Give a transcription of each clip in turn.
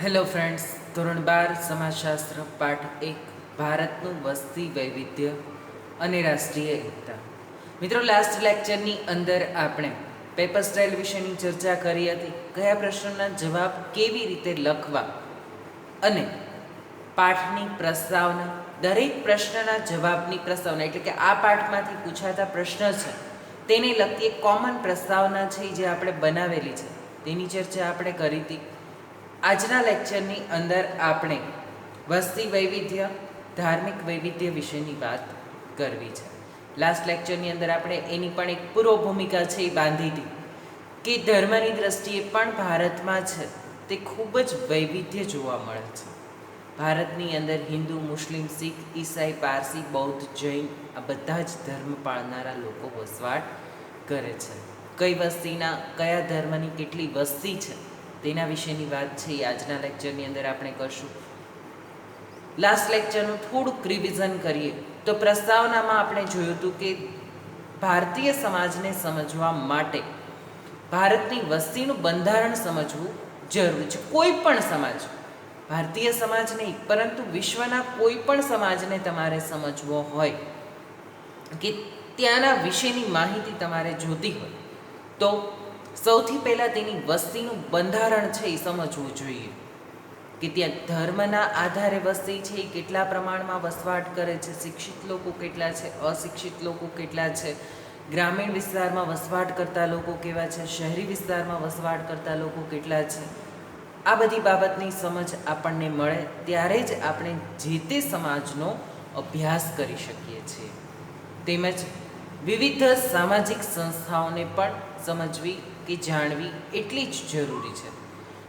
Hello friends, ધોરણ 12 સમાજશાસ્ત્ર પાઠ 1 ભારતનું વસ્તી વૈવિધ્ય અને રાષ્ટ્રીય એકતા. મિત્રો, લાસ્ટ લેક્ચરની અંદર આપણે પેપર સ્ટાઇલ વિશેની ચર્ચા કરી હતી. કયા પ્રશ્નના જવાબ કેવી રીતે લખવા અને પાઠની પ્રસ્તાવના, દરેક પ્રશ્નના જવાબની પ્રસ્તાવના એટલે કે આ પાઠમાંથી પૂછાતા પ્રશ્ન છે તેને લગતી એક કોમન પ્રસ્તાવના છે જે આપણે બનાવેલી છે, તેની ચર્ચા આપણે કરી હતી. આજના લેક્ચરની અંદર આપણે વસ્તી વૈવિધ્ય, ધાર્મિક વૈવિધ્ય વિશેની વાત કરવી છે. લાસ્ટ લેક્ચરની અંદર આપણે એની પણ એક પૂર્વ ભૂમિકા છે એ બાંધી હતી કે ધર્મની દ્રષ્ટિએ પણ ભારતમાં છે તે ખૂબ જ વૈવિધ્ય જોવા મળે છે. ભારતની અંદર હિન્દુ, મુસ્લિમ, શીખ, ઈસાઈ, પારસી, બૌદ્ધ, જૈન આ બધા જ ધર્મ પાળનારા લોકો વસવાટ કરે છે. કઈ વસ્તીના કયા ધર્મની કેટલી વસ્તી છે તેના વિશેની વાત છે એ આજના લેક્ચરની અંદર આપણે કરશું. લાસ્ટ લેક્ચરનું થોડુંક રિવિઝન કરીએ તો પ્રસ્તાવનામાં આપણે જોયું હતું કે ભારતીય સમાજને સમજવા માટે ભારતની વસ્તીનું બંધારણ સમજવું જરૂરી છે. કોઈ પણ સમાજ, ભારતીય સમાજ નહીં પરંતુ વિશ્વના કોઈ પણ સમાજને તમારે સમજવો હોય કે ત્યાંના વિશેની માહિતી તમારે જોતી હોય તો સૌથી પહેલાં તેની વસ્તીનું બંધારણ છે એ સમજવું જોઈએ કે ત્યાં ધર્મના આધારે વસ્તી છે એ કેટલા પ્રમાણમાં વસવાટ કરે છે, શિક્ષિત લોકો કેટલા છે, અશિક્ષિત લોકો કેટલા છે, ગ્રામીણ વિસ્તારમાં વસવાટ કરતા લોકો કેવા છે, શહેરી વિસ્તારમાં વસવાટ કરતા લોકો કેટલા છે. આ બધી બાબતની સમજ આપણને મળે ત્યારે જ આપણે જે તે સમાજનો અભ્યાસ કરી શકીએ છીએ. તેમજ વિવિધ સામાજિક સંસ્થાઓને પણ સમજવી કે જાણવી એટલી જ જરૂરી છે.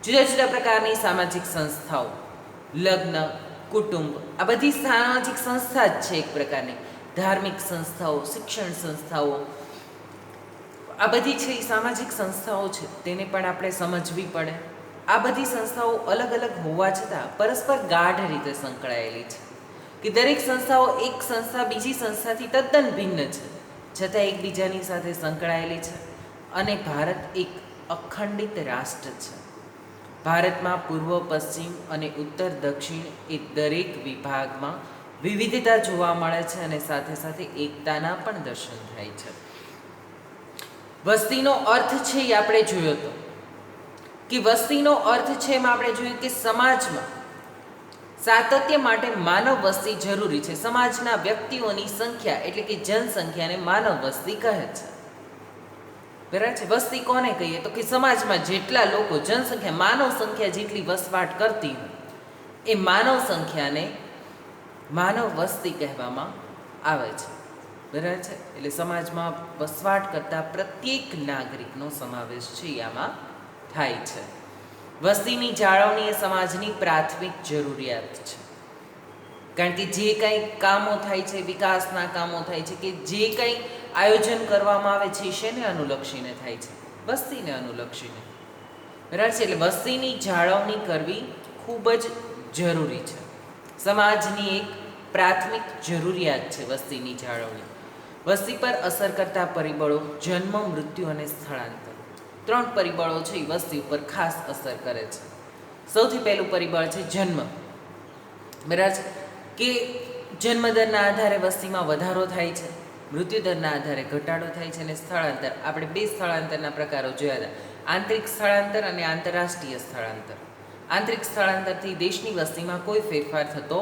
જુદા જુદા પ્રકારની સામાજિક સંસ્થાઓ, લગ્ન, કુટુંબ આ બધી સામાજિક સંસ્થા જ છે એક પ્રકારની. ધાર્મિક સંસ્થાઓ, શિક્ષણ સંસ્થાઓ આ બધી છે એ સામાજિક સંસ્થાઓ છે, તેને પણ આપણે સમજવી પડે. આ બધી સંસ્થાઓ અલગ અલગ હોવા છતાં પરસ્પર ગાઢ રીતે સંકળાયેલી છે કે દરેક સંસ્થાઓ એક સંસ્થા બીજી સંસ્થાથી તદ્દન ભિન્ન છે છતાં એકબીજાની સાથે સંકળાયેલી છે અને ભારત એક અખંડિત રાષ્ટ્ર છે. ભારતમાં પૂર્વ, પશ્ચિમ અને ઉત્તર, દક્ષિણ એ દરેક વિભાગમાં વિવિધતા જોવા મળે છે અને સાથે સાથે એકતાના પણ દર્શન થાય છે. વસ્તીનો અર્થ છે એ આપણે જોયો હતો કે વસ્તીનો અર્થ છે એમાં આપણે જોયું કે સમાજમાં સાતત્ય માટે માનવ વસ્તી જરૂરી છે. સમાજના વ્યક્તિઓની સંખ્યા એટલે કે જનસંખ્યાને માનવ વસ્તી કહે છે. બરાબર છે. વસ્તી કોને કહીએ તો કે સમાજમાં જેટલા લોકો, જનસંખ્યા, માનવ સંખ્યા જેટલી વસવાટ કરતી હોય એ માનવ સંખ્યાને માનવ વસ્તી કહેવામાં આવે છે. બરાબર છે. એટલે સમાજમાં વસવાટ કરતા પ્રત્યેક નાગરિકનો સમાવેશ છે આમાં થાય છે. વસ્તીની જાળવણી એ સમાજની પ્રાથમિક જરૂરિયાત છે, કારણ કે જે કંઈ કામો થાય છે, વિકાસના કામો થાય છે કે જે કંઈ આયોજન કરવામાં આવે છે એ શેને અનુલક્ષીને થાય છે? વસ્તીને અનુલક્ષીને. બરાબર છે. એટલે વસ્તીની જાળવણી કરવી ખૂબ જ જરૂરી છે. સમાજની એક પ્રાથમિક જરૂરિયાત છે વસ્તીની જાળવણી. વસ્તી પર અસર કરતા પરિબળો જન્મ, મૃત્યુ અને સ્થળાંતર. 3 પરિબળો છે એ વસ્તી ઉપર ખાસ અસર કરે છે. સૌથી પહેલું પરિબળ છે જન્મ. બરાબર છે કે જન્મદરના આધારે વસ્તીમાં વધારો થાય છે, મૃત્યુદરના આધારે ઘટાડો થાય છે અને સ્થળાંતર. આપણે 2 સ્થળાંતરના પ્રકારો જોયા હતા, આંતરિક સ્થળાંતર અને આંતરરાષ્ટ્રીય સ્થળાંતર. આંતરિક સ્થળાંતરથી દેશની વસ્તીમાં કોઈ ફેરફાર થતો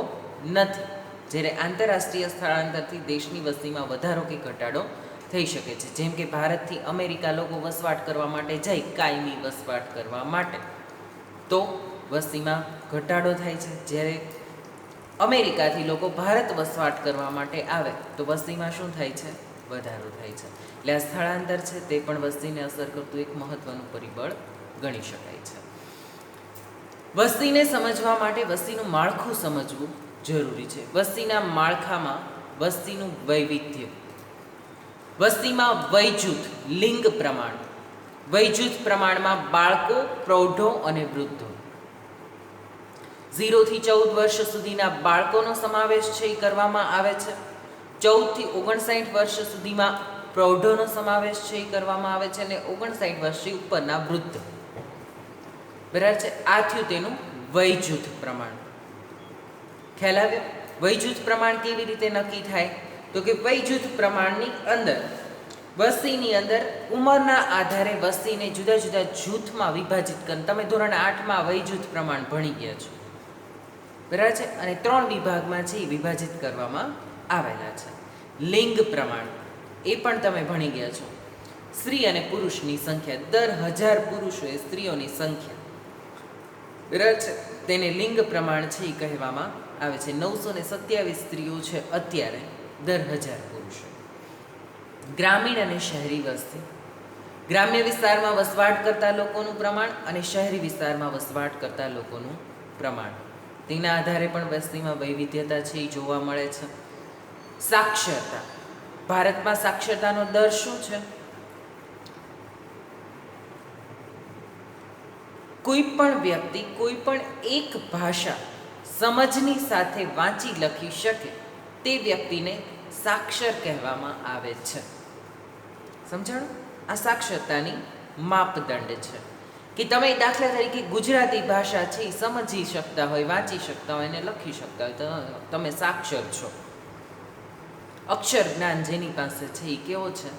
નથી, જ્યારે આંતરરાષ્ટ્રીય સ્થળાંતરથી દેશની વસ્તીમાં વધારો કે ઘટાડો થઈ શકે છે. જેમ કે ભારતથી અમેરિકા લોકો વસવાટ કરવા માટે જાય, કાયમી વસવાટ કરવા માટે, તો વસ્તીમાં ઘટાડો થાય છે. જ્યારે અમેરિકાથી લોકો ભારત વસવાટ કરવા માટે આવે તો વસ્તીમાં શું થાય છે? વધારો થાય છે. એટલે આ સ્થળાંતર છે તે પણ વસ્તીને અસર કરતું એક મહત્ત્વનું પરિબળ ગણી શકાય છે. વસ્તીને સમજવા માટે વસ્તીનું માળખું સમજવું જરૂરી છે. વસ્તીના માળખામાં વસ્તીનું વૈવિધ્ય, વસ્તીમાં વયજૂથ, લિંગ પ્રમાણ, વયજૂથ પ્રમાણમાં બાળકો, પ્રૌઢો અને વૃદ્ધો. 0 થી 14 વર્ષ સુધીના બાળકોનો સમાવેશ છે એ કરવામાં આવે છે. 14 થી 59 વર્ષ સુધીમાં પ્રૌઢોનો સમાવેશ છે એ કરવામાં આવે છે અને 59 વર્ષથી ઉપરના વૃદ્ધ. બરાબર છે. આ થયું તેનું વય જૂથ પ્રમાણ. ખ્યાલ આવ્યો? વય જૂથ પ્રમાણ કેવી રીતે નક્કી થાય? તો કે વય જૂથ પ્રમાણની અંદર વસ્તીની અંદર ઉંમરના આધારે વસ્તીને જુદા જુદા જૂથમાં વિભાજિત કરી, તમે ધોરણ 8માં વય જૂથ પ્રમાણ ભણી ગયા છો, બરાબર છે? અને 3 વિભાગમાં છે એ વિભાજિત કરવામાં આવેલા છે. લિંગ પ્રમાણ એ પણ તમે ભણી ગયા છો. સ્ત્રી અને પુરુષની સંખ્યા, દર 1000 પુરુષોએ સ્ત્રીઓની સંખ્યા, બરાબર છે, તેને લિંગ પ્રમાણ છે એ કહેવામાં આવે છે. 927 સ્ત્રીઓ છે અત્યારે દર 1000 પુરુષો. ગ્રામીણ અને શહેરી વસ્તી, ગ્રામ્ય વિસ્તારમાં વસવાટ કરતા લોકોનું પ્રમાણ અને શહેરી વિસ્તારમાં વસવાટ કરતા લોકોનું પ્રમાણ, તેના આધારે પણ વસ્તીમાં વૈવિધ્યતા છે એ જોવા મળે છે. સાક્ષરતા, ભારતમાં સાક્ષરતાનો દર શું છે? કોઈ પણ વ્યક્તિ કોઈ પણ એક ભાષા સમજની સાથે વાંચી લખી શકે તે વ્યક્તિને સાક્ષર કહેવામાં આવે છે. સમજાણું? આ સાક્ષરતાની માપદંડ છે કે તમે દાખલા તરીકે ગુજરાતી ભાષા છે એ સમજી શકતા હોય, વાંચી શકતા હોય અને લખી શકતા હોય તો તમે સાક્ષર છો. અક્ષર જ્ઞાન જેની પાસે છે એ કેવો છે?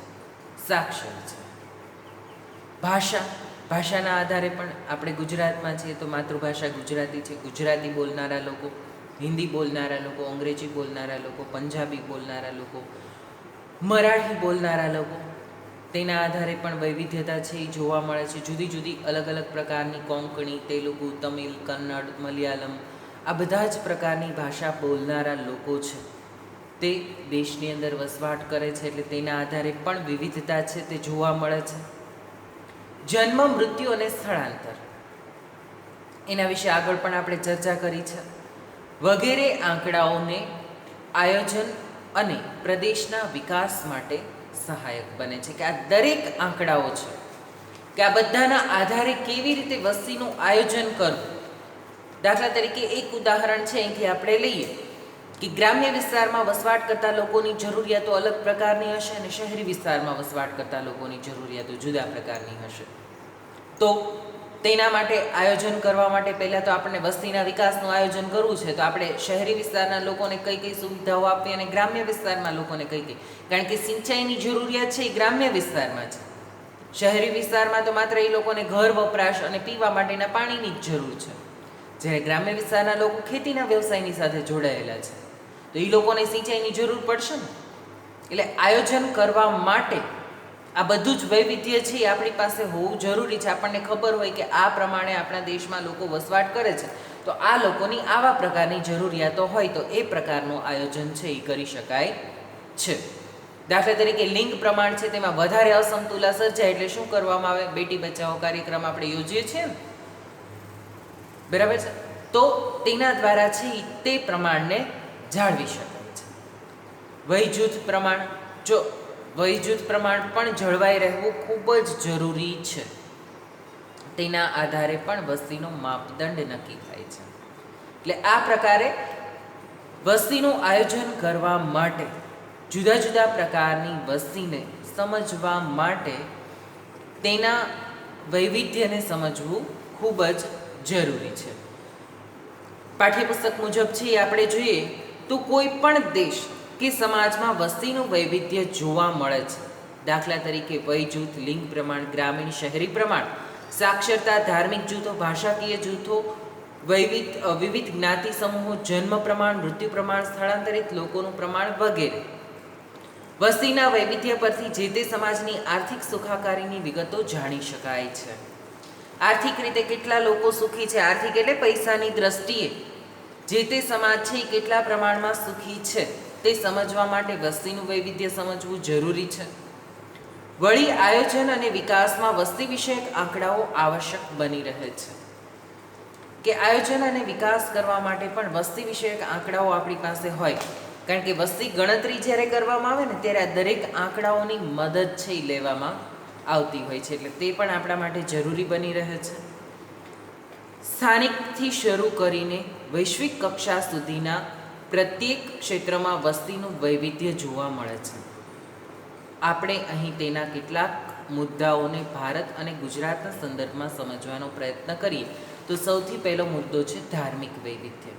સાક્ષર છે. ભાષાના આધારે પણ આપણે ગુજરાતમાં છીએ તો માતૃભાષા ગુજરાતી છે. ગુજરાતી બોલનારા લોકો, હિન્દી બોલનારા લોકો, અંગ્રેજી બોલનારા લોકો, પંજાબી બોલનારા લોકો, મરાઠી બોલનારા લોકો, તેના આધારે પણ વૈવિધ્યતા છે એ જોવા મળે છે. જુદી જુદી અલગ અલગ પ્રકારની કોંકણી, તેલુગુ, તમિલ, કન્નડ, મલયાલમ, આ બધા જ પ્રકારની ભાષા બોલનારા લોકો છે તે દેશની અંદર વસવાટ કરે છે, એટલે તેના આધારે પણ વિવિધતા છે તે જોવા મળે છે. જન્મ, મૃત્યુ અને સ્થળાંતર, એના વિશે આગળ પણ આપણે ચર્ચા કરી છે. વગેરે આંકડાઓને આયોજન અને પ્રદેશના વિકાસ માટે સહાયક બને છે. કે આ દરેક આંકડાઓ છે કે આ બધાના આધારે કેવી રીતે વસ્તીનું આયોજન કરવું. દાખલા તરીકે એક ઉદાહરણ છે અહીંથી આપણે લઈએ કે ગ્રામ્ય વિસ્તારમાં વસવાટ કરતા લોકોની જરૂરિયાતો અલગ પ્રકારની હશે અને શહેરી વિસ્તારમાં વસવાટ કરતા લોકોની જરૂરિયાતો જુદા પ્રકારની હશે. તો તેના માટે આયોજન કરવા માટે પહેલાં તો આપણને વસ્તીના વિકાસનું આયોજન કરવું છે, તો આપણે શહેરી વિસ્તારના લોકોને કઈ કઈ સુવિધાઓ આપવી અને ગ્રામ્ય વિસ્તારમાં લોકોને કઈ કઈ, કારણ કે સિંચાઈની જરૂરિયાત છે એ ગ્રામ્ય વિસ્તારમાં છે. શહેરી વિસ્તારમાં તો માત્ર એ લોકોને ઘર વપરાશ અને પીવા માટેના પાણીની જ જરૂર છે, જ્યારે ગ્રામ્ય વિસ્તારના લોકો ખેતીના વ્યવસાયની સાથે જોડાયેલા છે તો એ લોકોને સિંચાઈની જરૂર પડશે ને. એટલે આયોજન કરવા માટે આ બધું જ વૈવિધ્ય છે એ આપણી પાસે હોવું જરૂરી છે. આપણને ખબર હોય કે આ પ્રમાણે આપણા દેશમાં લોકો વસવાટ કરે છે તો આ લોકોની આવા પ્રકારની જરૂરિયાતો હોય તો એ પ્રકારનું આયોજન છે એ કરી શકાય છે. દાખલા તરીકે લિંગ પ્રમાણ છે તેમાં વધારે અસમતુલા સર્જાય એટલે શું કરવામાં આવે? બેટી બચાવો કાર્યક્રમ આપણે યોજીએ છીએ ને, બરાબર છે? તો તેના દ્વારા છે તે પ્રમાણને જાળવી શકાય છે. વય જૂથ પ્રમાણ, જો વય જૂથ પ્રમાણ પણ જળવાઈ રહેવું ખૂબ જ જરૂરી છે. તેના આધારે પણ વસ્તીનો માપદંડ નક્કી થાય છે. એટલે આ પ્રકારે વસ્તીનું આયોજન કરવા માટે, જુદા જુદા પ્રકારની વસ્તીને સમજવા માટે તેના વૈવિધ્યને સમજવું ખૂબ જ જરૂરી છે. પાઠ્યપુસ્તક મુજબ છે આપણે જોઈએ તો કોઈ પણ દેશ કે સમાજમાં વસ્તીનું વૈવિધ્ય જોવા મળે છે. દાખલા તરીકે વય જૂથ, લિંગ પ્રમાણ, ગ્રામીણ, શહેરી પ્રમાણ, સાક્ષરતા, ધાર્મિક જૂથો, ભાષાકીય જૂથો, વિવિધ જ્ઞાતિ સમૂહો, જન્મ પ્રમાણ, મૃત્યુ પ્રમાણ, સ્થળાંતરિત લોકોનું પ્રમાણ વગેરે. વસ્તીના વૈવિધ્ય પરથી જે તે સમાજની આર્થિક સુખાકારીની વિગતો જાણી શકાય છે. આર્થિક રીતે કેટલા લોકો સુખી છે, આર્થિક એટલે પૈસાની દ્રષ્ટિએ જે તે સમાજ છે એ કેટલા પ્રમાણમાં સુખી છે તે સમજવા માટે વસ્તીનું વૈવિધ્ય સમજવું જરૂરી છે. વળી આયોજન અને વિકાસમાં વસ્તી વિષયક આંકડાઓ આવશ્યક બની રહે છે. કે આયોજન અને વિકાસ કરવા માટે પણ વસ્તી વિષયક આંકડાઓ આપણી પાસે હોય, કારણ કે વસ્તી ગણતરી જ્યારે કરવામાં આવે ને ત્યારે આ દરેક આંકડાઓની મદદ છે એ લેવામાં આવતી હોય છે, એટલે તે પણ આપણા માટે જરૂરી બની રહે છે. સ્થાનિકથી શરૂ કરીને વૈશ્વિક કક્ષા સુધીના પ્રત્યેક ક્ષેત્રમાં વસ્તીનું વૈવિધ્ય જોવા મળે છે. આપણે અહીં તેના કેટલાક મુદ્દાઓને ભારત અને ગુજરાતના સંદર્ભમાં સમજવાનો પ્રયત્ન કરીએ તો સૌથી પહેલો મુદ્દો છે ધાર્મિક વૈવિધ્ય.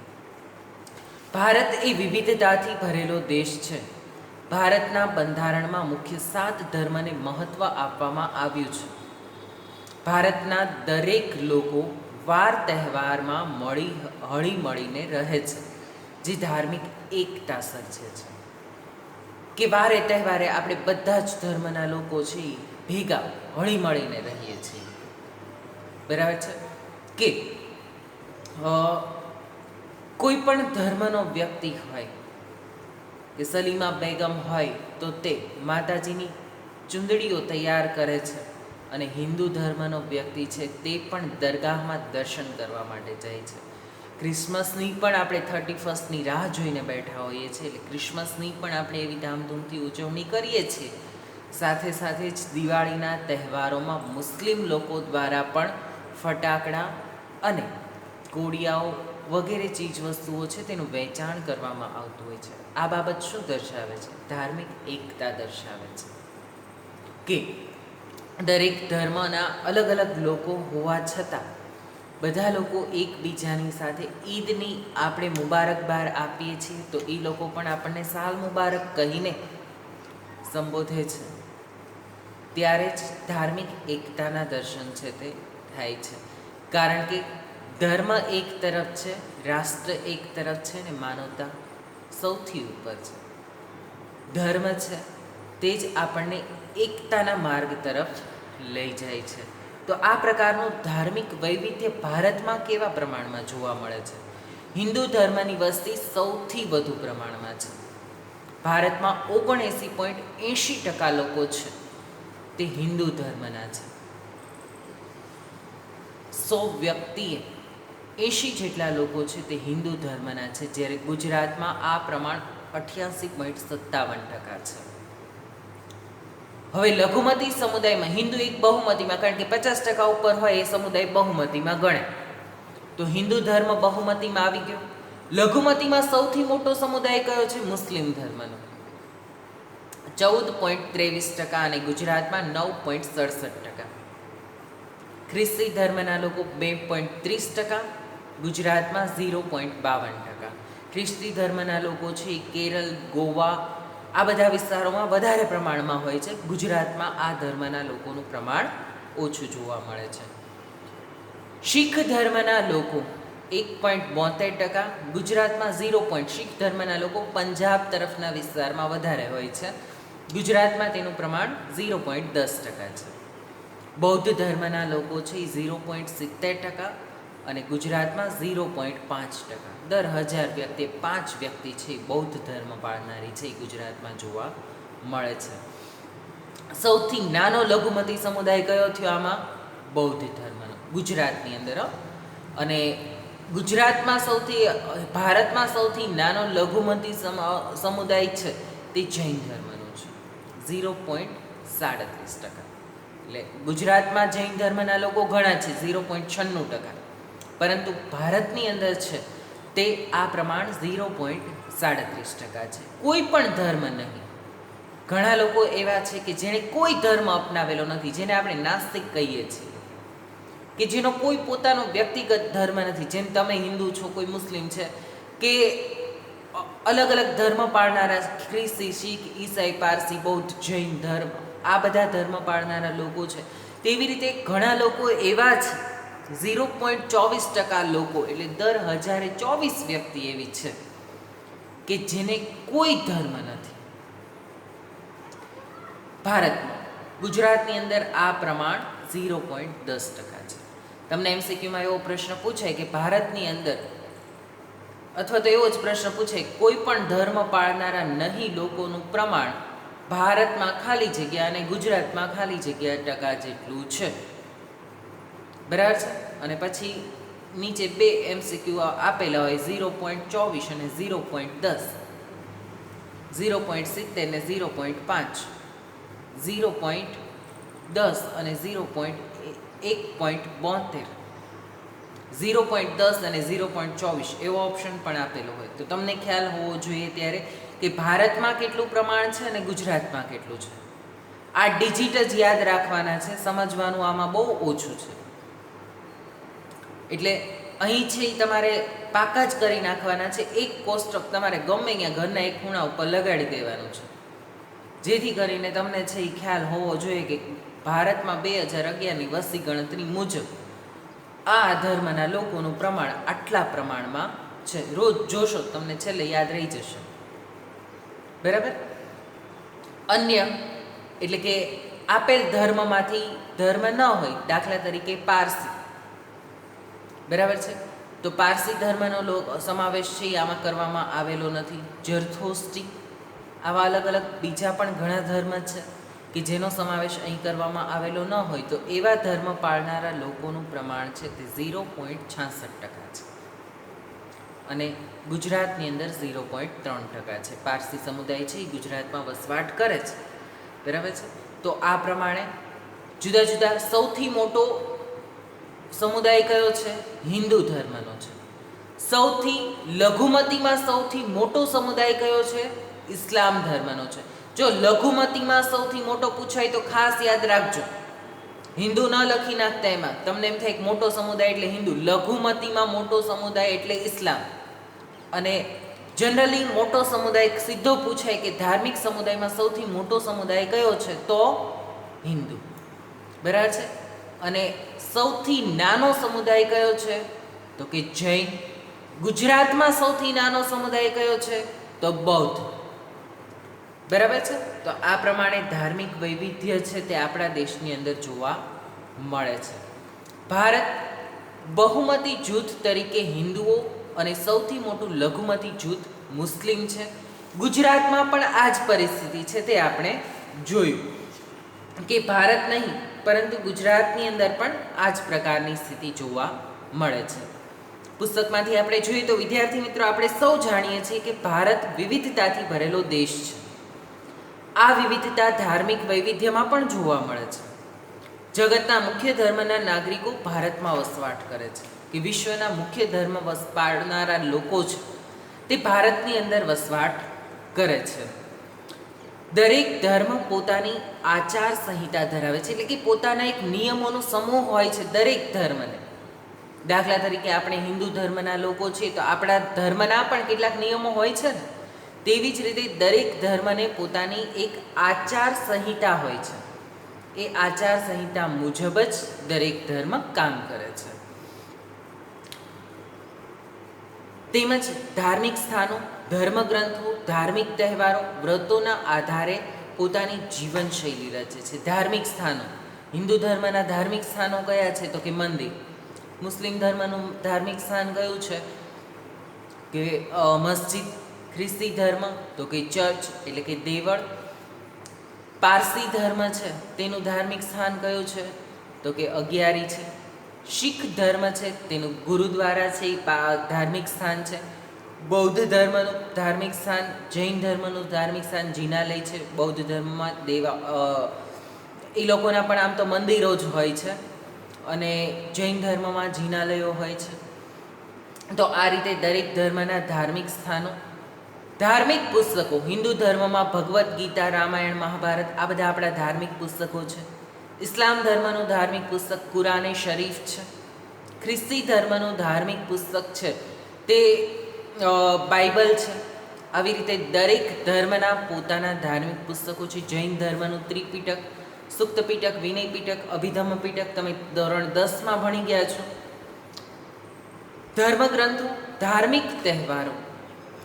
ભારત એ વિવિધતાથી ભરેલો દેશ છે. ભારતના બંધારણમાં મુખ્ય 7 ધર્મને મહત્ત્વ આપવામાં આવ્યું છે. ભારતના દરેક લોકો વાર તહેવારમાં હળી મળીને રહે છે, જે ધાર્મિક એકતા સર્જે છે. કે વારે તહેવારે આપણે બધા જ ધર્મના લોકો છે એ ભેગા હળી મળીને રહીએ છીએ. બરાબર છે કે કોઈ પણ ધર્મનો વ્યક્તિ હોય કે સલીમા બેગમ હોય તો તે માતાજીની ચૂંદડીઓ તૈયાર કરે છે, અને હિન્દુ ધર્મનો વ્યક્તિ છે તે પણ દરગાહમાં દર્શન કરવા માટે જાય છે. ક્રિસમસની પણ આપણે 31st રાહ જોઈને બેઠા હોઈએ છીએ, એટલે ક્રિસમસની પણ આપણે એવી ધામધૂમથી ઉજવણી કરીએ છીએ. સાથે સાથે જ દિવાળીના તહેવારોમાં મુસ્લિમ લોકો દ્વારા પણ ફટાકડા અને કોડિયાઓ વગેરે ચીજવસ્તુઓ છે તેનું વેચાણ કરવામાં આવતું હોય છે. આ બાબત શું દર્શાવે છે? ધાર્મિક એકતા દર્શાવે છે કે દરેક ધર્મના અલગ અલગ લોકો હોવા છતાં બધા લોકો એકબીજાની સાથે ઈદની આપણે મુબારકબાદ આપીએ છીએ, તો એ લોકો પણ આપણને સાલ મુબારક કહીને સંબોધે છે. ત્યારે જ ધાર્મિક એકતાના દર્શન છે તે થાય છે. કારણ કે ધર્મ એક તરફ છે, રાષ્ટ્ર એક તરફ છે ને માનવતા સૌથી ઉપર છે. ધર્મ છે તે જ આપણને એકતાના માર્ગ તરફ લઈ જાય છે. તો આ પ્રકારનું ધાર્મિક વૈવિધ્ય ભારતમાં કેવા પ્રમાણમાં જોવા મળે છે? હિન્દુ ધર્મની વસ્તી સૌથી વધુ પ્રમાણમાં છે. ભારતમાં 79.80% લોકો છે તે હિન્દુ ધર્મના છે. 100 વ્યક્તિએ 80 જેટલા લોકો છે તે હિન્દુ ધર્મના છે, જ્યારે ગુજરાતમાં આ પ્રમાણ 88.57% છે. હવે લઘુમતી સમુદાયમાં હિન્દુ એક બહુમતીમાં, કારણ કે 50% ઉપર હોય એ સમુદાય બહુમતીમાં ગણે, તો હિન્દુ ધર્મ બહુમતીમાં આવી ગયો. લઘુમતીમાં સૌથી મોટો સમુદાય કયો છે? મુસ્લિમ ધર્મનો 14.23%, અને ગુજરાતમાં 9.67%. ખ્રિસ્તી ધર્મના લોકો 2.30%, ગુજરાતમાં 0.52%. ખ્રિસ્તી ધર્મના લોકો છે કેરળ, ગોવા આ બધા વિસ્તારોમાં વધારે પ્રમાણમાં હોય છે. ગુજરાતમાં આ ધર્મના લોકોનું પ્રમાણ ઓછું જોવા મળે છે. શીખ ધર્મના લોકો 1.72%, ગુજરાતમાં 0. શીખ ધર્મના લોકો પંજાબ તરફના વિસ્તારમાં વધારે હોય છે, ગુજરાતમાં તેનું પ્રમાણ 0.10% છે. બૌદ્ધ ધર્મના લોકો છે એ 0.70%, અને ગુજરાતમાં 0.5%. દર 1000 વ્યક્તિ 5 વ્યક્તિ છે બૌદ્ધ ધર્મ પાળનારી છે એ ગુજરાતમાં જોવા મળે છે. સૌથી નાનો લઘુમતી સમુદાય કયો થયો આમાં? બૌદ્ધ ધર્મનો, ગુજરાતની અંદર. અને ગુજરાતમાં ભારતમાં સૌથી નાનો લઘુમતી સમુદાય છે તે જૈન ધર્મનો છે, 0.37%. એટલે ગુજરાતમાં જૈન ધર્મના લોકો ઘણા છે, 0.96%, પરંતુ ભારતની અંદર છે તે આ પ્રમાણ 0.37% છે. કોઈ પણ ધર્મ નહીં. ઘણા લોકો એવા છે કે જેણે કોઈ ધર્મ અપનાવેલો નથી, જેને આપણે નાસ્તિક કહીએ છીએ, કે જેનો કોઈ પોતાનો વ્યક્તિગત ધર્મ નથી. જેમ તમે હિન્દુ છો, કોઈ મુસ્લિમ છે, કે અલગ અલગ ધર્મ પાળનારા ખ્રિસ્તી, શીખ, ઈસાઈ, પારસી, બૌદ્ધ, જૈન ધર્મ આ બધા ધર્મ પાળનારા લોકો છે. તેવી રીતે ઘણા લોકો એવા છે, 0.24% લોકો, એટલે દર 1024 વ્યક્તિ એવી છે કે જેને કોઈ ધર્મ નથી. ભારતમાં ગુજરાતની અંદર આ પ્રમાણ 0.10% છે. તમને MCQમાં એવો પ્રશ્ન પૂછાય કે ભારતની અંદર, અથવા તો એવો જ પ્રશ્ન પૂછાય કોઈ પણ ધર્મ પાળનારા નહીં લોકોનું પ્રમાણ ભારતમાં ખાલી જગ્યા અને ગુજરાતમાં ખાલી જગ્યા ટકા જેટલું છે. બરાબર છે. અને પછી નીચે 2 MCQ આપેલા હોય, 0.24 અને 0.10, 0.70 ને 0.5, 0.10 અને 1.72, 0.10 અને 0.24 એવો ઓપ્શન પણ આપેલો હોય. તો તમને ખ્યાલ હોવો જોઈએ ત્યારે કે ભારતમાં કેટલું પ્રમાણ છે અને ગુજરાતમાં કેટલું છે. આ ડિજિટ જ યાદ રાખવાના છે, સમજવાનું આમાં બહુ ઓછું છે. એટલે અહીં છે એ તમારે પાકા જ કરી નાખવાના છે. એક કોષ્ટક તમારે ગમે ત્યાં ઘરના એક ખૂણા ઉપર લગાડી દેવાનું છે, જેથી કરીને તમને છે એ ખ્યાલ હોવો જોઈએ કે ભારતમાં 2011ની વસ્તી ગણતરી મુજબ આ ધર્મના લોકોનું પ્રમાણ આટલા પ્રમાણમાં છે. રોજ જોશો તમને છેલ્લે યાદ રહી જશે. બરાબર. અન્ય એટલે કે આપેલ ધર્મમાંથી ધર્મ ન હોય, દાખલા તરીકે પારસી, બરાબર છે, તો પારસી ધર્મનો સમાવેશ છે એ આમાં કરવામાં આવેલો નથી. જરથોસ્ટી, આવા અલગ અલગ બીજા પણ ઘણા ધર્મ છે કે જેનો સમાવેશ અહીં કરવામાં આવેલો ન હોય, તો એવા ધર્મ પાળનારા લોકોનું પ્રમાણ છે તે 0.66% છે અને ગુજરાતની અંદર 0.3% છે. પારસી સમુદાય છે એ ગુજરાતમાં વસવાટ કરે છે, બરાબર છે. તો આ પ્રમાણે જુદા જુદા સૌથી મોટો સમુદાય કયો છે? હિન્દુ ધર્મનો છે. સૌથી લઘુમતીમાં સૌથી મોટો સમુદાય કયો છે? ઇસ્લામ ધર્મનો છે. જો લઘુમતીમાં સૌથી મોટો પૂછાય તો ખાસ યાદ રાખજો, હિન્દુ ન લખી નાખતા. એમાં તમને એમ થાય કે મોટો સમુદાય એટલે હિન્દુ, લઘુમતીમાં મોટો સમુદાય એટલે ઇસ્લામ. અને જનરલી મોટો સમુદાય સીધો પૂછાય કે ધાર્મિક સમુદાયમાં સૌથી મોટો સમુદાય કયો છે, તો હિન્દુ, બરાબર છે. અને સૌથી નાનો સમુદાય કયો છે? તો કે જૈન. ગુજરાતમાં સૌથી નાનો સમુદાય કયો છે? તો બૌદ્ધ, બરાબર છે. તો આ પ્રમાણે ધાર્મિક વૈવિધ્ય છે તે આપણા દેશની અંદર જોવા મળે છે. ભારત બહુમતી જૂથ તરીકે હિન્દુઓ અને સૌથી મોટું લઘુમતી જૂથ મુસ્લિમ છે. ગુજરાતમાં પણ આ જ પરિસ્થિતિ છે તે આપણે જોયું કે ભારત નહીં પરંતુ ગુજરાતની અંદર પણ આ જ પ્રકારની સ્થિતિ જોવા મળે છે. પુસ્તકમાંથી આપણે જોઈએ તો વિદ્યાર્થી મિત્રો, આપણે સૌ જાણીએ છીએ કે ભારત વિવિધતાથી ભરેલો દેશ છે. આ વિવિધતા ધાર્મિક વૈવિધ્યમાં પણ જોવા મળે છે. જગતના મુખ્ય ધર્મના નાગરિકો ભારતમાં વસવાટ કરે છે, કે વિશ્વના મુખ્ય ધર્મ પાળનારા લોકો છે તે ભારતની અંદર વસવાટ કરે છે. દરેક ધર્મ પોતાની આચાર સંહિતા ધરાવે છે, એટલે કે પોતાના એક નિયમોનો સમૂહ હોય છે દરેક ધર્મને. દાખલા તરીકે આપણે હિન્દુ ધર્મના લોકો છીએ તો આપણા ધર્મના પણ કેટલાક નિયમો હોય છે ને, તેવી જ રીતે દરેક ધર્મને પોતાની એક આચાર સંહિતા હોય છે. એ આચાર સંહિતા મુજબ જ દરેક ધર્મ કામ કરે છે. તેમજ ધાર્મિક સ્થાનો, ધર્મગ્રંથો, ધાર્મિક તહેવારો, વ્રતોના આધારે પોતાની જીવનશૈલી રચે છે. ધાર્મિક સ્થાનો, હિન્દુ ધર્મના ધાર્મિક સ્થાનો કયા છે? તો કે મંદિર. મુસ્લિમ ધર્મનું ધાર્મિક સ્થાન કયું છે? કે મસ્જિદ. ખ્રિસ્તી ધર્મ તો કે ચર્ચ એટલે કે દેવળ. પારસી ધર્મ છે તેનું ધાર્મિક સ્થાન કયું છે? તો કે અગિયારી છે. શીખ ધર્મ છે તેનું ગુરુદ્વારા છે એ ધાર્મિક સ્થાન છે. બૌદ્ધ ધર્મનું ધાર્મિક સ્થાન, જૈન ધર્મનું ધાર્મિક સ્થાન જિનાલય છે. બૌદ્ધ ધર્મમાં એ લોકોના પણ આમ તો મંદિરો જ હોય છે અને જૈન ધર્મમાં જિનાલયો હોય છે. તો આ રીતે દરેક ધર્મના ધાર્મિક સ્થાનો. ધાર્મિક પુસ્તકો, હિન્દુ ધર્મમાં ભગવદ્ ગીતા, રામાયણ, મહાભારત આ બધા આપણા ધાર્મિક પુસ્તકો છે. ઇસ્લામ ધર્મનું ધાર્મિક પુસ્તક કુરાને શરીફ છે. ખ્રિસ્તી ધર્મનું ધાર્મિક પુસ્તક છે તે બાઇબલ છે. આવી રીતે દરેક ધર્મના પોતાના ધાર્મિક પુસ્તકો છે. જૈન ધર્મનું ત્રિપિટક, સુક્ત પિટક, વિનય પિટક, અભિધમ્મ પિટક તમે ધોરણ 10માં ભણી ગયા છો. ધર્મગ્રંથો, ધાર્મિક તહેવારો,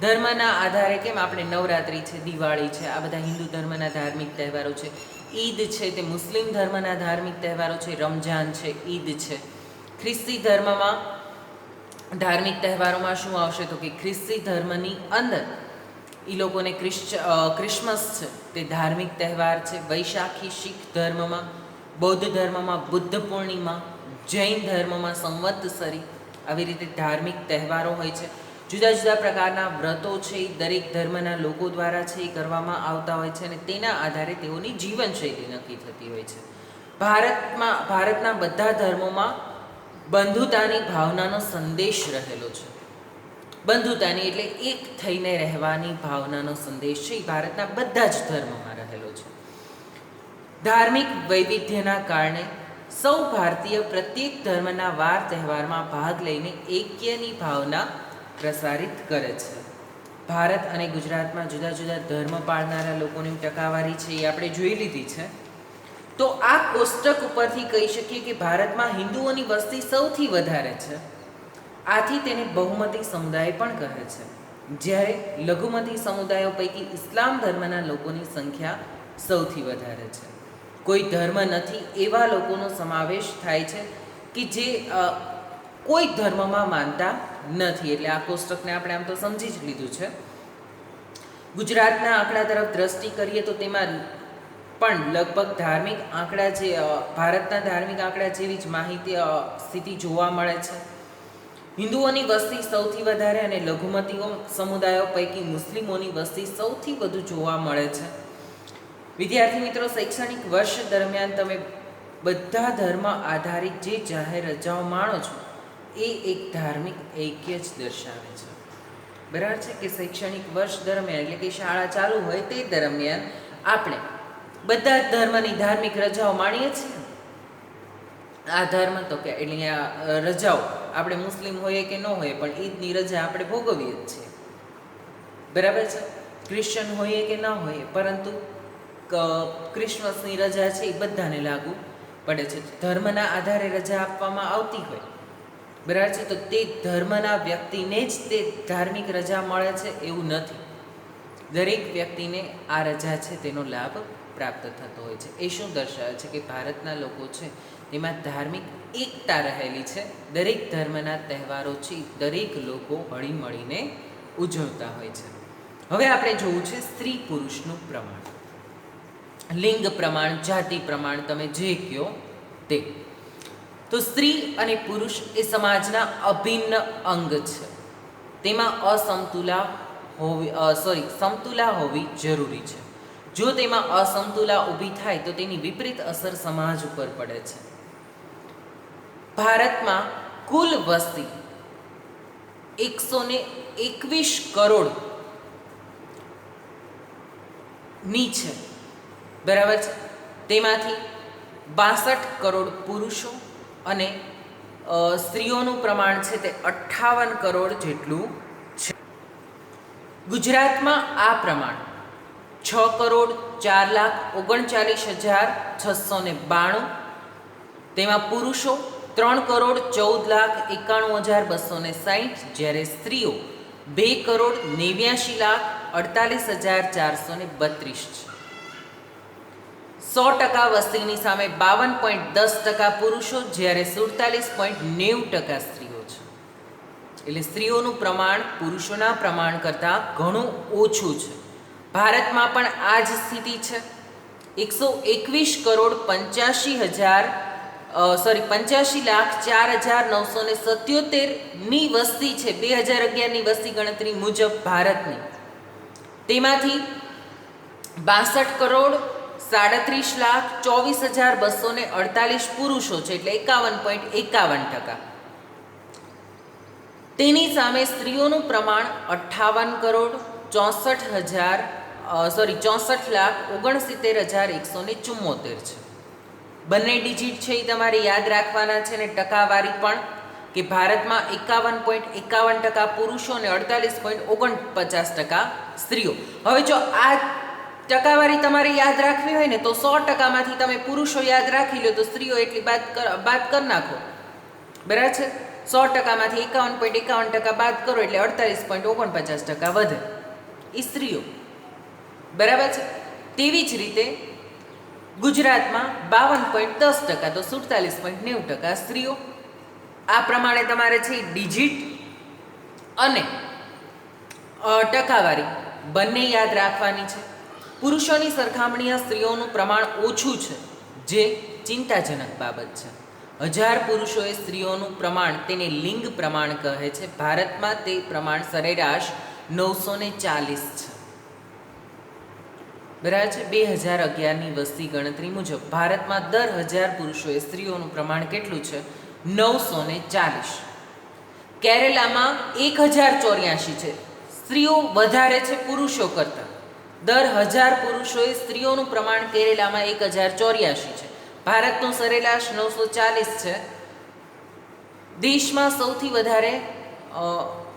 ધર્મના આધારે કેમ આપણે નવરાત્રિ છે, દિવાળી છે, આ બધા હિન્દુ ધર્મના ધાર્મિક તહેવારો છે. ઈદ છે તે મુસ્લિમ ધર્મના ધાર્મિક તહેવારો છે. રમજાન છે, ઈદ છે. ખ્રિસ્તી ધર્મમાં ધાર્મિક તહેવારોમાં શું આવશે? તો કે ખ્રિસ્તી ધર્મની અંદર એ લોકોને ક્રિસમસ છે તે ધાર્મિક તહેવાર છે. વૈશાખી શીખ ધર્મમાં, બૌદ્ધ ધર્મમાં બુદ્ધ પૂર્ણિમા, જૈન ધર્મમાં સંવત્સરી, આવી રીતે ધાર્મિક તહેવારો હોય છે. જુદા જુદા પ્રકારના વ્રતો છે એ દરેક ધર્મના લોકો દ્વારા છે એ કરવામાં આવતા હોય છે અને તેના આધારે તેઓની જીવનશૈલી નક્કી થતી હોય છે. ભારતના બધા ધર્મોમાં બંધુતાની ભાવનાનો સંદેશ રહેલો છે. બંધુતાની એટલે એક થઈને રહેવાની ભાવનાનો સંદેશ છે એ ભારતના બધા જ ધર્મોમાં રહેલો છે. ધાર્મિક વૈવિધ્યના કારણે સૌ ભારતીય પ્રત્યેક ધર્મના વાર તહેવારમાં ભાગ લઈને એક્યની ભાવના પ્રસારિત કરે છે. ભારત અને ગુજરાતમાં જુદા જુદા ધર્મ પાળનારા લોકોની ટકાવારી છે એ આપણે જોઈ લીધી છે. તો આ કોષ્ટક ઉપરથી કહી શકીએ કે ભારતમાં હિન્દુઓની વસ્તી સૌથી વધારે છે. આથી તેને બહુમતી સમુદાય પણ કહે છે, જ્યારે લઘુમતી સમુદાયો પૈકી ઇસ્લામ ધર્મના લોકોની સંખ્યા સૌથી વધારે છે. કોઈ ધર્મ નથી એવા લોકોનો સમાવેશ થાય છે કે જે કોઈ ધર્મમાં માનતા નથી. એટલે આ કોષ્ટકને આપણે આમ તો સમજી જ લીધું છે. ગુજરાતના આંકડા તરફ દ્રષ્ટિ કરીએ તો તેમાં પણ લગભગ ધાર્મિક આંકડા જે ભારતના ધાર્મિક આંકડા જેવી જ માહિતી સ્થિતિ જોવા મળે છે. હિન્દુઓની વસ્તી સૌથી વધારે અને લઘુમતીઓ સમુદાયો પૈકી મુસ્લિમોની વસ્તી સૌથી વધુ જોવા મળે છે. વિદ્યાર્થી મિત્રો, શૈક્ષણિક વર્ષ દરમિયાન તમે બધા ધર્મ આધારિત જે જાહેર રજાઓ માણો છો એ એક ધાર્મિક ઐક્ય જ દર્શાવે છે. બરાબર છે કે શૈક્ષણિક વર્ષ દરમિયાન એટલે કે શાળા ચાલુ હોય તે દરમિયાન આપણે બધા જ ધર્મની ધાર્મિક રજાઓ માણીએ છીએ. આ ધર્મ તો કે એટલે આ રજાઓ આપણે મુસ્લિમ હોઈએ કે ન હોઈએ પણ ઈદની રજા આપણે ભોગવીએ જ છીએ. બરાબર છે. ક્રિશ્ચન હોઈએ કે ન હોઈએ પરંતુ ક્રિસમસની રજા છે એ બધાને લાગુ પડે છે. ધર્મના આધારે રજા આપવામાં આવતી હોય, બરાબર છે, તો તે ધર્મના વ્યક્તિને જ તે ધાર્મિક રજા મળે છે એવું નથી. દરેક વ્યક્તિને આ રજા છે તેનો લાભ પ્રાપ્ત થતો હોય છે. એ શું દર્શાવે છે કે ભારતના લોકો છે તેમાં ધાર્મિક એકતા રહેલી છે. દરેક ધર્મના તહેવારો છે દરેક લોકો હળીમળીને ઉજવતા હોય છે. હવે આપણે જોવું છે સ્ત્રી પુરુષનું પ્રમાણ, લિંગ પ્રમાણ, જાતિ પ્રમાણ, તમે જે કહો તે. તો સ્ત્રી અને પુરુષ એ સમાજના અભિન્ન અંગ છે. તેમાં સમતુલા હોવી જરૂરી છે. જો તેમાં અસમતુલા ઊભી થાય તો તેની વિપરીત અસર સમાજ ઉપર પડે છે. ભારતમાં કુલ વસ્તી 121 કરોડ ની છે. બરાબર છે. તેમાંથી 62 કરોડ પુરુષો અને સ્ત્રીઓનું પ્રમાણ છે તે 58 કરોડ જેટલું છે. ગુજરાતમાં આ પ્રમાણ 6,04,39,692, તેમાં પુરુષો 3,14,91,260, જ્યારે સ્ત્રીઓ 2,89,48,432 છે. 100% વસ્તીની સામે 52.10% પુરુષો, જ્યારે 47.90% સ્ત્રીઓ છે. એટલે સ્ત્રીઓનું પ્રમાણ પુરુષોના પ્રમાણ કરતાં ઘણું ઓછું છે. ભારતમાં પણ આ જ સ્થિતિ છે. 85,04,977ની વસ્તી છે 2011ની વસ્તી ગણતરી મુજબ ભારતની. તેમાંથી 62,37,24,248 પુરુષો છે, એટલે 51.51%. તેની સામે સ્ત્રીઓનું પ્રમાણ 58,64,69,174 છે. બંને ડિજિટ છે એ તમારે યાદ રાખવાના છે. અને ટકાવારી પણ કે ભારતમાં 51.51% પુરુષો અને 48.49% સ્ત્રીઓ. હવે જો આ ટકાવારી તમારે યાદ રાખવી હોય ને તો 100%માંથી તમે પુરુષો યાદ રાખી લો તો સ્ત્રીઓ એટલી બાદ કરી નાખો. બરાબર છે. 100%માંથી 51.51% બાદ કરો એટલે 48.49% વધે એ સ્ત્રીઓ. બરાબર છે. તેવી જ રીતે ગુજરાતમાં 52.10% તો 47.90% સ્ત્રીઓ. આ પ્રમાણે તમારે છે ડિજિટ અને ટકાવારી બંને યાદ રાખવાની છે. પુરુષોની સરખામણીએ સ્ત્રીઓનું પ્રમાણ ઓછું છે, જે ચિંતાજનક બાબત છે. 1000 પુરુષોએ સ્ત્રીઓનું પ્રમાણ, તેને લિંગ પ્રમાણ કહે છે. ભારતમાં તે પ્રમાણ સરેરાશ 940 છે. બરાબર છે. 2011ની વસ્તી ગણતરી મુજબ ભારતમાં દર 1000 પુરુષોએ સ્ત્રીઓનું પ્રમાણ કેટલું છે? 940. કેરેલામાં 1084 છે. સ્ત્રીઓ વધારે છે પુરુષો કરતાં. દર 1000 પુરુષોએ સ્ત્રીઓનું પ્રમાણ કેરેલામાં 1084 છે. ભારતનું સરેરાશ 940 છે. દેશમાં સૌથી વધારે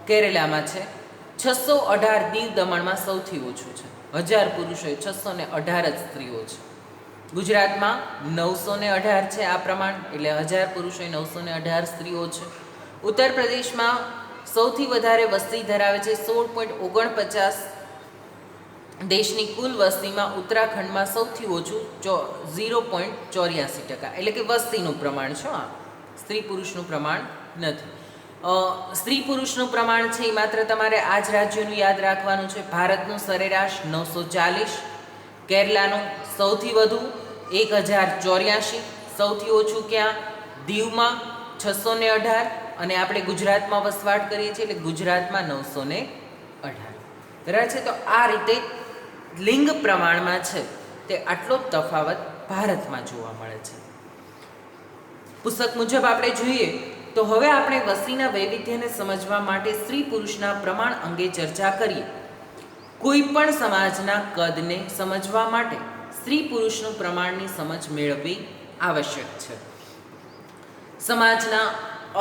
કેરેલામાં છે 618, દીવ દમણમાં સૌથી ઓછું છે 1000 પુરુષોએ 618 જ સ્ત્રીઓ છે. ગુજરાતમાં 918 છે આ પ્રમાણ, એટલે 1000 પુરુષોએ 918 સ્ત્રીઓ છે. ઉત્તર પ્રદેશમાં સૌથી વધારે વસ્તી ધરાવે છે 16.49. દેશની કુલ વસ્તીમાં ઉત્તરાખંડમાં સૌથી ઓછું 0.84%, એટલે કે વસ્તીનું પ્રમાણ છે, આ સ્ત્રી પુરુષનું પ્રમાણ નથી. સ્ત્રી પુરુષનું પ્રમાણ છે એ માત્ર તમારે આ જ રાજ્યોનું યાદ રાખવાનું છે. ભારતનું સરેરાશ 940, કેરલાનું સૌથી વધુ 1084, સૌથી ઓછું ક્યાં? દીવમાં 618, અને આપણે ગુજરાતમાં વસવાટ કરીએ છીએ એટલે ગુજરાતમાં 918. બરાબર છે. તો આ રીતે લિંગ પ્રમાણમાં છે તે આટલો તફાવત ભારતમાં જોવા મળે છે. પુસ્તક મુજબ આપણે જોઈએ તો હવે આપણે વસ્તીના વૈવિધ્યને સમજવા માટે સ્ત્રી પુરુષના પ્રમાણ અંગે ચર્ચા કરીએ. કોઈ પણ સમાજના કદને સમજવા માટે સ્ત્રી પુરુષનું પ્રમાણની સમજ મેળવવી આવશ્યક છે. સમાજના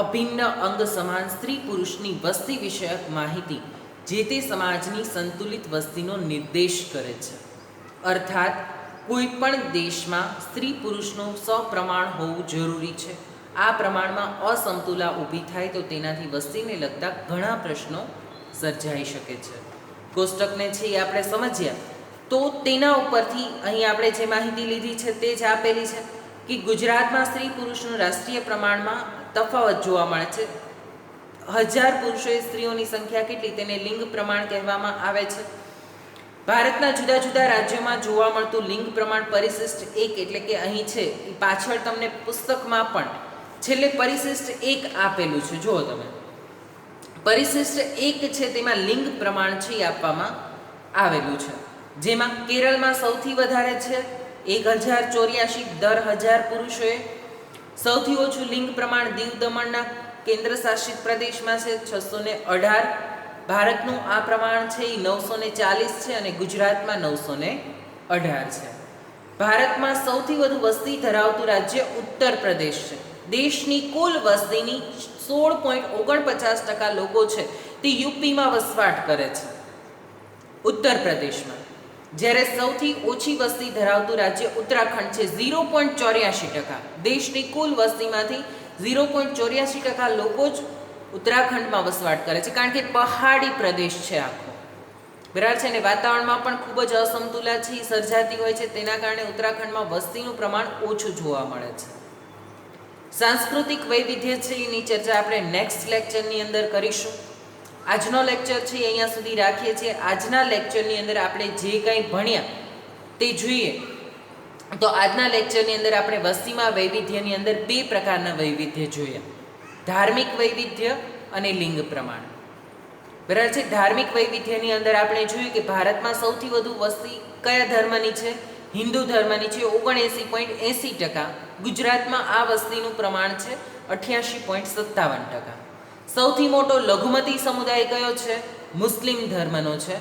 અભિન્ન અંગ સમાન સ્ત્રી પુરુષની વસ્તી વિષયક માહિતી જે તે સમાજની સંતુલિત વસ્તીનો નિર્દેશ કરે છે. અર્થાત કોઈ પણ દેશમાં સ્ત્રી પુરુષનું સપ્રમાણ હોવું જરૂરી છે. આ પ્રમાણમાં અસમતુલા ઊભી થાય તો તેનાથી વસ્તીને લગતા ઘણા પ્રશ્નો સર્જાઈ શકે છે. કોષ્ટકને છે એ આપણે સમજ્યા તો તેના ઉપરથી અહીં આપણે જે માહિતી લીધી છે તે જ આપેલી છે કે ગુજરાતમાં સ્ત્રી પુરુષનું રાષ્ટ્રીય પ્રમાણમાં તફાવત જોવા મળે છે. 1000 પુરુષોએ સ્ત્રીઓની સંખ્યા કેટલી તેને લિંગ પ્રમાણ કહેવામાં આવે છે. ભારતના જુદા જુદા રાજ્યોમાં જોવા મળતું લિંગ પ્રમાણ પરિશિષ્ટ 1, એટલે કે અહીં છે એ પાછળ તમને પુસ્તકમાં પણ છેલ્લે પરિશિષ્ટ 1 આપેલું છે. જુઓ તમે, પરિશિષ્ટ 1 છે તેમાં લિંગ પ્રમાણ છે એ આપવામાં આવેલું છે. જેમાં કેરળમાં સૌથી વધારે છે 1084 દર 1000 પુરુષોએ. સૌથી ઓછું લિંગ પ્રમાણ દીવ દમણના કેન્દ્ર શાસિત પ્રદેશમાં છે 618. ભારતનું આ પ્રમાણ છે એ 940 છે અને ગુજરાતમાં 918 છે. ભારતમાં સૌથી વધુ વસ્તી ધરાવતું રાજ્ય ઉત્તર પ્રદેશ છે. દેશની કુલ વસ્તીની 16.49% લોકો છે તે યુપીમાં વસવાટ કરે છે, ઉત્તર પ્રદેશમાં. જ્યારે સૌથી ઓછી વસ્તી ધરાવતું રાજ્ય ઉત્તરાખંડ છે 0.84%. દેશની કુલ વસ્તીમાંથી 0.84% લોકો જ ઉત્તરાખંડમાં વસવાટ કરે છે, કારણ કે પહાડી પ્રદેશ છે આખો. બરાબર છે. અને વાતાવરણમાં પણ ખૂબ જ અસમતુલા છે એ સર્જાતી હોય છે, તેના કારણે ઉત્તરાખંડમાં વસ્તીનું પ્રમાણ ઓછું જોવા મળે છે. સાંસ્કૃતિક વૈવિધ્ય છે એની ચર્ચા આપણે નેક્સ્ટ લેક્ચરની અંદર કરીશું. આજનો લેક્ચર છે અહીંયા સુધી રાખીએ છીએ. આજના લેક્ચરની અંદર આપણે જે કંઈ ભણ્યા તે જોઈએ તો આજના લેક્ચરની અંદર આપણે વસ્તીમાં વૈવિધ્યની અંદર 2 પ્રકારના વૈવિધ્ય જોયા: ધાર્મિક વૈવિધ્ય અને લિંગ પ્રમાણ. બરાબર છે. ધાર્મિક વૈવિધ્યની અંદર આપણે જોયું કે ભારતમાં સૌથી વધુ વસ્તી કયા ધર્મની છે? હિન્દુ ધર્મની છે 79.80%. ગુજરાતમાં આ વસ્તીનું પ્રમાણ છે 88.57%. સૌથી મોટો લઘુમતી સમુદાય કયો છે? મુસ્લિમ ધર્મનો છે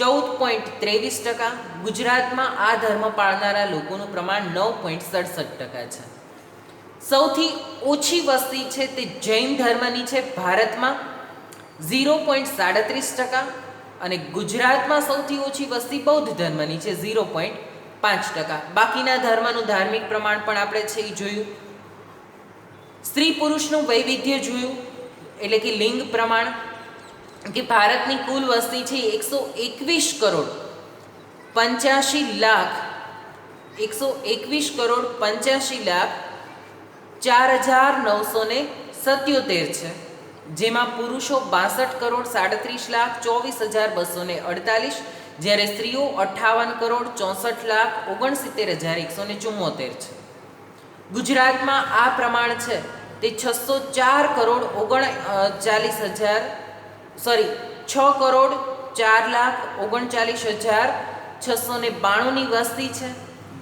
14.23%. ગુજરાતમાં આ ધર્મ પાળનારા લોકોનું પ્રમાણ 9.67% છે. સૌથી ઓછી વસ્તી છે તે જૈન ધર્મની છે ભારતમાં 0.37%. અને ગુજરાતમાં સૌથી ઓછી વસ્તી બૌદ્ધ ધર્મની છે 0.5%. બાકીના ધર્મનું ધાર્મિક પ્રમાણ પણ આપણે છે એ જોયું. સ્ત્રી પુરુષનું વૈવિધ્ય જોયું, એટલે કે લિંગ પ્રમાણ, કે ભારતની કુલ વસ્તી છે 121 કરોડ 85 લાખ 121 કરોડ 85 લાખ 4,977 છે. જેમાં પુરુષો 62 કરોડ 37 લાખ 24,248, જ્યારે સ્ત્રીઓ 58 કરોડ 64 લાખ 69,174 છે. ગુજરાતમાં આ પ્રમાણ છે તે 604 કરોડ 6 કરોડ 4 લાખ 39,692ની વસ્તી છે.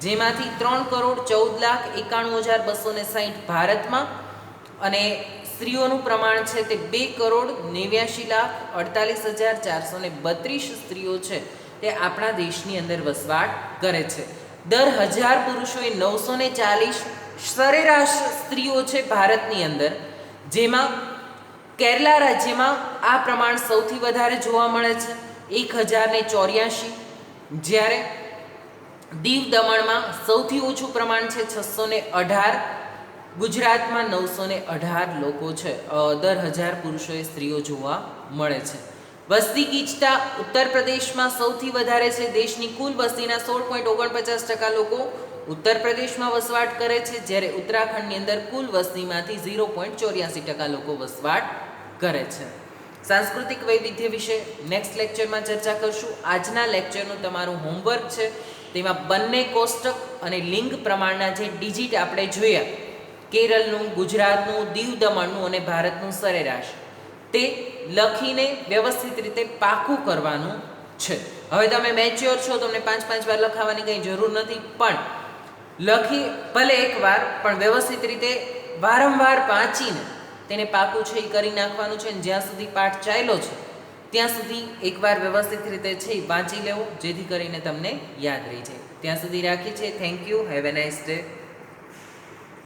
જેમાંથી 3 કરોડ 14 લાખ 91,260 ભારતમાં, અને સ્ત્રીઓનું પ્રમાણ છે તે 2 કરોડ 89 લાખ 48,432 સ્ત્રીઓ છે તે આપણા દેશની અંદર વસવાટ કરે છે. દર 1000 પુરુષોએ 940 સરેરાશ સ્ત્રીઓ છે ભારતની અંદર, જેમાં કેરલા રાજ્યમાં આ પ્રમાણ સૌથી વધારે જોવા મળે છે 1084, જ્યારે દીવ દમણમાં સૌથી ઓછું પ્રમાણ છે 618, ગુજરાતમાં 918 લોકો છે દર 1000 પુરુષોએ સ્ત્રીઓ જોવા મળે છે. વસ્તી ગીચતા ઉત્તર પ્રદેશમાં સૌથી વધારે છે. દેશની કુલ વસ્તીના 16.49% લોકો ઉત્તર પ્રદેશમાં વસવાટ કરે છે, જ્યારે ઉત્તરાખંડની અંદર કુલ વસ્તીમાંથી 0.84% લોકો વસવાટ કરે છે. સાંસ્કૃતિક વૈવિધ્ય વિશે નેક્સ્ટ લેક્ચરમાં ચર્ચા કરશું. આજના લેક્ચરનું તમારું હોમવર્ક છે, તેમાં બંને કોષ્ટક અને લિંગ પ્રમાણના જે ડિજિટ આપણે જોયા, કેરળનું, ગુજરાતનું, દીવ દમણનું અને ભારતનું સરેરાશ, તે લખીને વ્યવસ્થિત રીતે પાકું કરવાનું છે. હવે તમે મેચ્યોર છો, તમને 5-5 વાર લખાવવાની કંઈ જરૂર નથી, પણ લખી ભલે એકવાર, પણ વ્યવસ્થિત રીતે વારંવાર વાંચીને તેને પાકું છે એ કરી નાખવાનું છે. જ્યાં સુધી પાઠ ચાલ્યો છે ત્યાં સુધી એકવાર વ્યવસ્થિત રીતે છે એ વાંચી લેવો, જેથી કરીને તમને યાદ રહી જાય. ત્યાં સુધી રાખી છે. Thank you. Have a nice day.